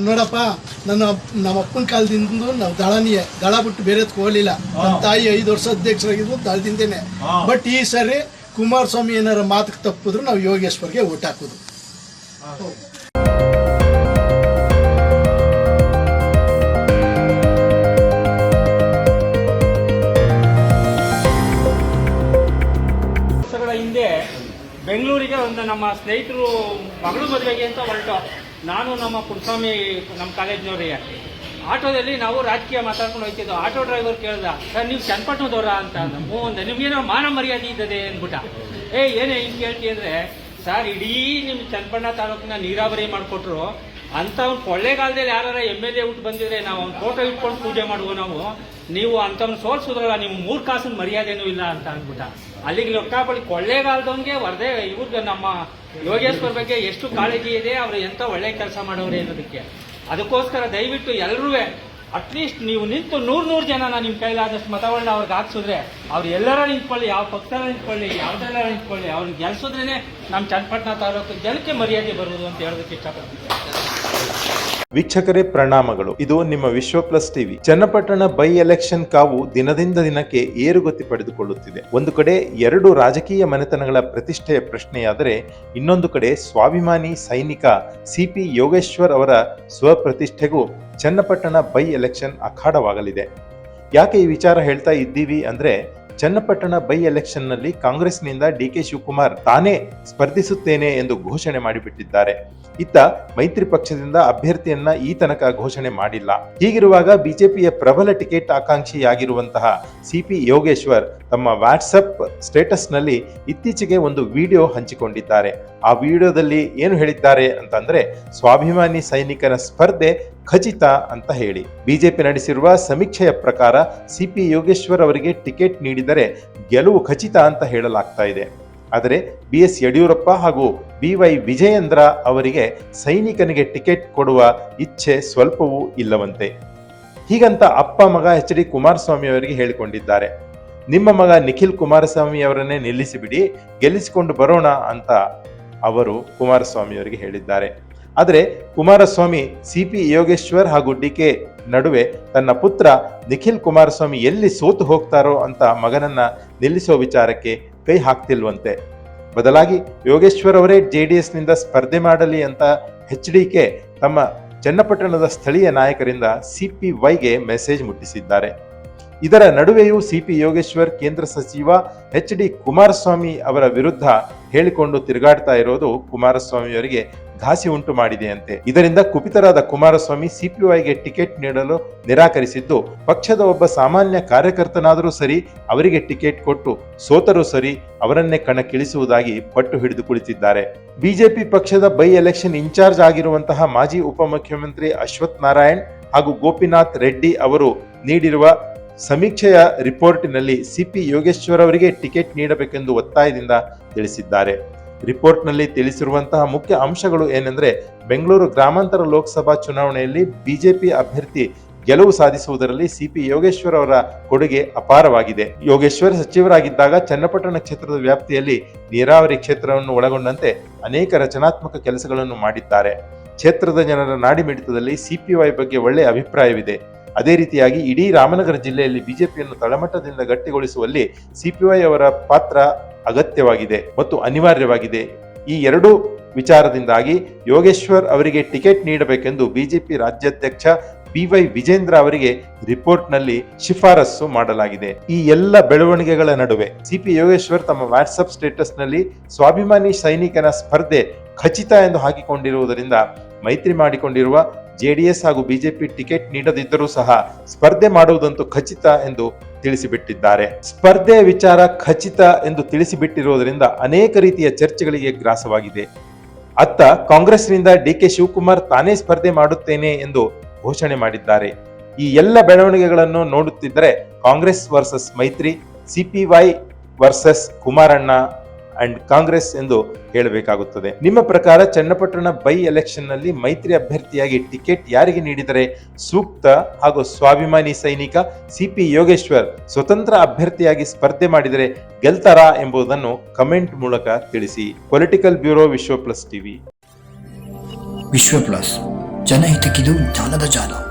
ನೋಡಪ್ಪ ನಮ್ಮ ಅಪ್ಪನ ಕಾಲದಿಂದ ನಾವು ದಳ ಬಿಟ್ಟು ಬೇರೆ ಹೋಗಲಿಲ್ಲ. ನನ್ನ ತಾಯಿ 5 ವರ್ಷ ಅಧ್ಯಕ್ಷರಾಗಿದ್ದು ದಳದಿಂದೇನೆ. ಬಟ್ ಈ ಸರಿ ಕುಮಾರಸ್ವಾಮಿ ಏನಾರ ಮಾತಕ್ಕೆ ತಪ್ಪಿದ್ರು ನಾವು ಯೋಗೇಶ್ವರ್ಗೆ ಓಟ್ ಹಾಕೋದು. ಹಿಂದೆ ಬೆಂಗಳೂರಿಗೆ ಒಂದು ನಮ್ಮ ಸ್ನೇಹಿತರು ಮಗಳು ಮದುವೆಗೆ ಅಂತ ಹೊರಟು, ನಾನು ನಮ್ಮ ಪುರಸ್ವಾಮಿ ನಮ್ಮ ಕಾಲೇಜ್ನವರಿಗೆ ಆಟೋದಲ್ಲಿ ನಾವು ರಾಜಕೀಯ ಮಾತಾಡ್ಕೊಂಡು ಹೋಗ್ತಿದ್ದೋ. ಆಟೋ ಡ್ರೈವರ್ ಕೇಳ್ದ, ಸರ್ ನೀವು ಚನ್ನಪಟ್ಟಣದವರ ಅಂತ ಅಂದ. ಹ್ಞೂ ಅಂದೆ. ನಿಮ್ಗೇನೋ ಮಾನ ಮರ್ಯಾದೆ ಇದ್ದದೆ ಅಂದ್ಬಿಟ್ಟ. ಏನೇ ಹಿಂಗೆ ಕೇಳ್ತಿ ಅಂದರೆ, ಸರ್ ಇಡೀ ನಿಮ್ಮ ಚನ್ನಪಟ್ಟಣ ತಾಲೂಕಿನ ನೀರಾವರಿ ಮಾಡಿಕೊಟ್ರು ಅಂತ ಒಂದು ಕೊಳ್ಳೇಗಾಲದಲ್ಲಿ ಯಾರು MLA ಊಟ ಬಂದಿದ್ರೆ ನಾವು ಒಂದು ಫೋಟೋ ಇಟ್ಕೊಂಡು ಪೂಜೆ ಮಾಡುವ ನೀವು ಅಂಥವ್ನು ಸೋಲ್ಸಿದ್ರಲ್ಲ, ನೀವು 3 ಕಾಸಿನ ಮರ್ಯಾದೆನೂ ಇಲ್ಲ ಅಂತ ಅಂದ್ಬಿಟ್ಟ. ಅಲ್ಲಿಗೆ ಲೊಕ್ಕಾಪಲ್ಲಿ ಕೊಳ್ಳೇಗಾಲದವನಿಗೆ ವರದೆ ಇವ್ರಿಗೆ ನಮ್ಮ ಯೋಗೇಶ್ವರ್ ಬಗ್ಗೆ ಎಷ್ಟು ಕಾಳಜಿ ಇದೆ, ಅವರು ಎಂಥ ಒಳ್ಳೆ ಕೆಲಸ ಮಾಡೋರೆ ಅನ್ನೋದಕ್ಕೆ. ಅದಕ್ಕೋಸ್ಕರ ದಯವಿಟ್ಟು ಎಲ್ಲರೂ ಅಟ್ಲೀಸ್ಟ್ ನೀವು ನಿಂತು 100 ಜನನ ನಿಮ್ಮ ಕೈಲಾದಷ್ಟು ಮತಗಳನ್ನ ಅವ್ರಿಗೆ ಹಾಕ್ಸಿದ್ರೆ, ಅವ್ರು ಎಲ್ಲರ ನಿಂತ್ಕೊಳ್ಳಿ, ಯಾವ ಪಕ್ಷದ ನಿಂತ್ಕೊಳ್ಳಿ, ಯಾವುದೆಲ್ಲ ನಿಂತ್ಕೊಳ್ಳಿ, ಅವ್ರಿಗೆ ಗೆಲ್ಸಿದ್ರೇ ನಮ್ಮ ಚನ್ನಪಟ್ಟಣ ತಾಲೂಕು ಜನಕ್ಕೆ ಮರ್ಯಾದೆ ಬರುವುದು ಅಂತ ಹೇಳೋದಕ್ಕೆ ಇಷ್ಟಪಡ್ತೀನಿ. ವೀಕ್ಷಕರೇ ಪ್ರಣಾಮಗಳು. ಇದು ನಿಮ್ಮ ವಿಶ್ವ plus TV. Channapatna by election ಕಾವು ದಿನದಿಂದ ದಿನಕ್ಕೆ ಏರುಗತಿ ಪಡೆದುಕೊಳ್ಳುತ್ತಿದೆ. ಒಂದು ಕಡೆ 2 ರಾಜಕೀಯ ಮನೆತನಗಳ ಪ್ರತಿಷ್ಠೆಯ ಪ್ರಶ್ನೆಯಾದರೆ, ಇನ್ನೊಂದು ಕಡೆ ಸ್ವಾಭಿಮಾನಿ ಸೈನಿಕ ಸಿಪಿ ಯೋಗೇಶ್ವರ್ ಅವರ ಸ್ವಪ್ರತಿಷ್ಠೆಗೂ ಚನ್ನಪಟ್ಟಣ ಬೈ ಎಲೆಕ್ಷನ್ ಅಖಾಡವಾಗಲಿದೆ. ಯಾಕೆ ಈ ವಿಚಾರ ಹೇಳ್ತಾ ಇದ್ದೀವಿ ಅಂದ್ರೆ, ಚನ್ನಪಟ್ಟಣ ಬೈ ಎಲೆಕ್ಷನ್ ನಲ್ಲಿ ಕಾಂಗ್ರೆಸ್ನಿಂದ DK ಶಿವಕುಮಾರ್ ತಾನೇ ಸ್ಪರ್ಧಿಸುತ್ತೇನೆ ಎಂದು ಘೋಷಣೆ ಮಾಡಿಬಿಟ್ಟಿದ್ದಾರೆ. ಇತ್ತ ಮೈತ್ರಿ ಪಕ್ಷದಿಂದ ಅಭ್ಯರ್ಥಿಯನ್ನ ಈ ತನಕ ಘೋಷಣೆ ಮಾಡಿಲ್ಲ. ಹೀಗಿರುವಾಗ ಬಿಜೆಪಿಯ ಪ್ರಬಲ ಟಿಕೆಟ್ ಆಕಾಂಕ್ಷಿಯಾಗಿರುವಂತಹ ಸಿಪಿ ಯೋಗೇಶ್ವರ್ ತಮ್ಮ ವಾಟ್ಸಪ್ ಸ್ಟೇಟಸ್ ನಲ್ಲಿ ಇತ್ತೀಚೆಗೆ ಒಂದು ವಿಡಿಯೋ ಹಂಚಿಕೊಂಡಿದ್ದಾರೆ. ಆ ವಿಡಿಯೋದಲ್ಲಿ ಏನು ಹೇಳಿದ್ದಾರೆ ಅಂತಂದ್ರೆ, ಸ್ವಾಭಿಮಾನಿ ಸೈನಿಕನ ಸ್ಪರ್ಧೆ ಖಚಿತ ಅಂತ ಹೇಳಿ. ಬಿಜೆಪಿ ನಡೆಸಿರುವ ಸಮೀಕ್ಷೆಯ ಪ್ರಕಾರ ಸಿಪಿ ಯೋಗೇಶ್ವರ್ ಅವರಿಗೆ ಟಿಕೆಟ್ ನೀಡಿದರೆ ಗೆಲುವು ಖಚಿತ ಅಂತ ಹೇಳಲಾಗ್ತಾ ಇದೆ. ಆದರೆ BS ಯಡಿಯೂರಪ್ಪ ಹಾಗೂ BY ವಿಜಯೇಂದ್ರ ಅವರಿಗೆ ಸೈನಿಕನಿಗೆ ಟಿಕೆಟ್ ಕೊಡುವ ಇಚ್ಛೆ ಸ್ವಲ್ಪವೂ ಇಲ್ಲವಂತೆ. ಹೀಗಂತ ಅಪ್ಪ ಮಗ HD ಕುಮಾರಸ್ವಾಮಿ ಅವರಿಗೆ ಹೇಳಿಕೊಂಡಿದ್ದಾರೆ. ನಿಮ್ಮ ಮಗ ನಿಖಿಲ್ ಕುಮಾರಸ್ವಾಮಿ ಅವರನ್ನೇ ನಿಲ್ಲಿಸಿಬಿಡಿ, ಗೆಲ್ಲಿಸಿಕೊಂಡು ಬರೋಣ ಅಂತ ಅವರು ಕುಮಾರಸ್ವಾಮಿ ಅವರಿಗೆ ಹೇಳಿದ್ದಾರೆ. ಆದರೆ ಕುಮಾರಸ್ವಾಮಿ ಸಿಪಿ ಯೋಗೇಶ್ವರ್ ಹಾಗೂ DK ನಡುವೆ ತನ್ನ ಪುತ್ರ ನಿಖಿಲ್ ಕುಮಾರಸ್ವಾಮಿ ಎಲ್ಲಿ ಸೋತು ಹೋಗ್ತಾರೋ ಅಂತ ಮಗನನ್ನ ನಿಲ್ಲಿಸೋ ವಿಚಾರಕ್ಕೆ ಕೈ ಹಾಕ್ತಿಲ್ವಂತೆ. ಬದಲಾಗಿ ಯೋಗೇಶ್ವರ್ ಅವರೇ JDS ನಿಂದ ಸ್ಪರ್ಧೆ ಮಾಡಲಿ ಅಂತ HDK ತಮ್ಮ ಚನ್ನಪಟ್ಟಣದ ಸ್ಥಳೀಯ ನಾಯಕರಿಂದ CPYಗೆ ಮೆಸೇಜ್ ಮುಟ್ಟಿಸಿದ್ದಾರೆ. ಇದರ ನಡುವೆಯೂ ಸಿಪಿ ಯೋಗೇಶ್ವರ್ ಕೇಂದ್ರ ಸಚಿವ HD ಕುಮಾರಸ್ವಾಮಿ ಅವರ ವಿರುದ್ಧ ಹೇಳಿಕೊಂಡು ತಿರುಗಾಡ್ತಾ ಇರೋದು ಕುಮಾರಸ್ವಾಮಿಯವರಿಗೆ ಘಾಸಿ ಉಂಟು ಮಾಡಿದೆಯಂತೆ. ಇದರಿಂದ ಕುಪಿತರಾದ ಕುಮಾರಸ್ವಾಮಿ CPYಗೆ ಟಿಕೆಟ್ ನೀಡಲು ನಿರಾಕರಿಸಿದ್ದು, ಪಕ್ಷದ ಒಬ್ಬ ಸಾಮಾನ್ಯ ಕಾರ್ಯಕರ್ತನಾದರೂ ಸರಿ ಅವರಿಗೆ ಟಿಕೆಟ್ ಕೊಟ್ಟು ಸೋತರೂ ಸರಿ ಅವರನ್ನೇ ಕಣಕ್ಕಿಳಿಸುವುದಾಗಿ ಪಟ್ಟು ಹಿಡಿದು ಕುಳಿತಿದ್ದಾರೆ. ಬಿಜೆಪಿ ಪಕ್ಷದ ಬೈ ಎಲೆಕ್ಷನ್ ಇನ್ಚಾರ್ಜ್ ಆಗಿರುವಂತಹ ಮಾಜಿ ಉಪಮುಖ್ಯಮಂತ್ರಿ ಅಶ್ವಥ್ ನಾರಾಯಣ್ ಹಾಗೂ ಗೋಪಿನಾಥ್ ರೆಡ್ಡಿ ಅವರು ನೀಡಿರುವ ಸಮೀಕ್ಷೆಯ ರಿಪೋರ್ಟಿನಲ್ಲಿ ಸಿಪಿ ಯೋಗೇಶ್ವರ್ ಅವರಿಗೆ ಟಿಕೆಟ್ ನೀಡಬೇಕೆಂದು ಒತ್ತಾಯದಿಂದ ತಿಳಿಸಿದ್ದಾರೆ. ರಿಪೋರ್ಟ್ನಲ್ಲಿ ತಿಳಿಸಿರುವಂತಹ ಮುಖ್ಯ ಅಂಶಗಳು ಏನೆಂದರೆ, ಬೆಂಗಳೂರು ಗ್ರಾಮಾಂತರ ಲೋಕಸಭಾ ಚುನಾವಣೆಯಲ್ಲಿ ಬಿಜೆಪಿ ಅಭ್ಯರ್ಥಿ ಗೆಲುವು ಸಾಧಿಸುವುದರಲ್ಲಿ ಸಿಪಿ ಯೋಗೇಶ್ವರ್ ಅವರ ಕೊಡುಗೆ ಅಪಾರವಾಗಿದೆ. ಯೋಗೇಶ್ವರ್ ಸಚಿವರಾಗಿದ್ದಾಗ ಚನ್ನಪಟ್ಟಣ ಕ್ಷೇತ್ರದ ವ್ಯಾಪ್ತಿಯಲ್ಲಿ ನೀರಾವರಿ ಕ್ಷೇತ್ರವನ್ನು ಒಳಗೊಂಡಂತೆ ಅನೇಕ ರಚನಾತ್ಮಕ ಕೆಲಸಗಳನ್ನು ಮಾಡಿದ್ದಾರೆ. ಕ್ಷೇತ್ರದ ಜನರ ನಾಡಿಮಿಡಿತದಲ್ಲಿ CPY ಬಗ್ಗೆ ಒಳ್ಳೆಯ ಅಭಿಪ್ರಾಯವಿದೆ. ಅದೇ ರೀತಿಯಾಗಿ ಇಡೀ ರಾಮನಗರ ಜಿಲ್ಲೆಯಲ್ಲಿ ಬಿಜೆಪಿಯನ್ನು ತಳಮಟ್ಟದಿಂದ ಗಟ್ಟಿಗೊಳಿಸುವಲ್ಲಿ CPY ಅವರ ಪಾತ್ರ ಅಗತ್ಯವಾಗಿದೆ ಮತ್ತು ಅನಿವಾರ್ಯವಾಗಿದೆ. ಈ 2 ವಿಚಾರದಿಂದಾಗಿ ಯೋಗೇಶ್ವರ್ ಅವರಿಗೆ ಟಿಕೆಟ್ ನೀಡಬೇಕೆಂದು ಬಿಜೆಪಿ ರಾಜ್ಯಾಧ್ಯಕ್ಷ BY ವಿಜೇಂದ್ರ ಅವರಿಗೆ ರಿಪೋರ್ಟ್ನಲ್ಲಿ ಶಿಫಾರಸು ಮಾಡಲಾಗಿದೆ. ಈ ಎಲ್ಲ ಬೆಳವಣಿಗೆಗಳ ನಡುವೆ ಸಿಪಿ ಯೋಗೇಶ್ವರ್ ತಮ್ಮ ವಾಟ್ಸಪ್ ಸ್ಟೇಟಸ್ನಲ್ಲಿ ಸ್ವಾಭಿಮಾನಿ ಸೈನಿಕನ ಸ್ಪರ್ಧೆ ಖಚಿತ ಎಂದು ಹಾಕಿಕೊಂಡಿರುವುದರಿಂದ ಮೈತ್ರಿ ಮಾಡಿಕೊಂಡಿರುವ JDS ಹಾಗೂ ಬಿಜೆಪಿ ಟಿಕೆಟ್ ನೀಡದಿದ್ದರೂ ಸಹ ಸ್ಪರ್ಧೆ ಮಾಡುವುದಂತೂ ಖಚಿತ ಎಂದು ತಿಳಿಸಿಬಿಟ್ಟಿದ್ದಾರೆ. ಸ್ಪರ್ಧೆಯ ವಿಚಾರ ಖಚಿತ ಎಂದು ತಿಳಿಸಿಬಿಟ್ಟಿರುವುದರಿಂದ ಅನೇಕ ರೀತಿಯ ಚರ್ಚೆಗಳಿಗೆ ಗ್ರಾಸವಾಗಿದೆ. ಅತ್ತ ಕಾಂಗ್ರೆಸ್ನಿಂದ DK ಶಿವಕುಮಾರ್ ತಾನೇ ಸ್ಪರ್ಧೆ ಮಾಡುತ್ತೇನೆ ಎಂದು ಘೋಷಣೆ ಮಾಡಿದ್ದಾರೆ. ಈ ಎಲ್ಲ ಬೆಳವಣಿಗೆಗಳನ್ನು ನೋಡುತ್ತಿದ್ದರೆ ಕಾಂಗ್ರೆಸ್ ವರ್ಸಸ್ ಮೈತ್ರಿ, CPY versus Kumaranna and Congress ಎಂದು ಹೇಳಬೇಕಾಗುತ್ತದೆ. ನಿಮ್ಮ ಪ್ರಕಾರ ಚನ್ನಪಟ್ಟಣ ಬೈ ಎಲೆಕ್ಷನ್ ನಲ್ಲಿ ಮೈತ್ರಿ ಅಭ್ಯರ್ಥಿಯಾಗಿ ಟಿಕೆಟ್ ಯಾರಿಗೆ ನೀಡಿದರೆ ಸೂಕ್ತ ಹಾಗೂ ಸ್ವಾಭಿಮಾನಿ ಸೈನಿಕ ಸಿಪಿ ಯೋಗೇಶ್ವರ್ ಸ್ವತಂತ್ರ ಅಭ್ಯರ್ಥಿಯಾಗಿ ಸ್ಪರ್ಧೆ ಮಾಡಿದರೆ ಗೆಲ್ತಾರಾ ಎಂಬುದನ್ನು ಕಮೆಂಟ್ ಮೂಲಕ ತಿಳಿಸಿ. ಪೊಲಿಟಿಕಲ್ ಬ್ಯೂರೋ ವಿಶ್ವ ಪ್ಲಸ್ ಟಿವಿ. ವಿಶ್ವ ಪ್ಲಸ್ ಜನಹಿತಕ್ಕಿದು ಜಾಲದ ಜಾಲ.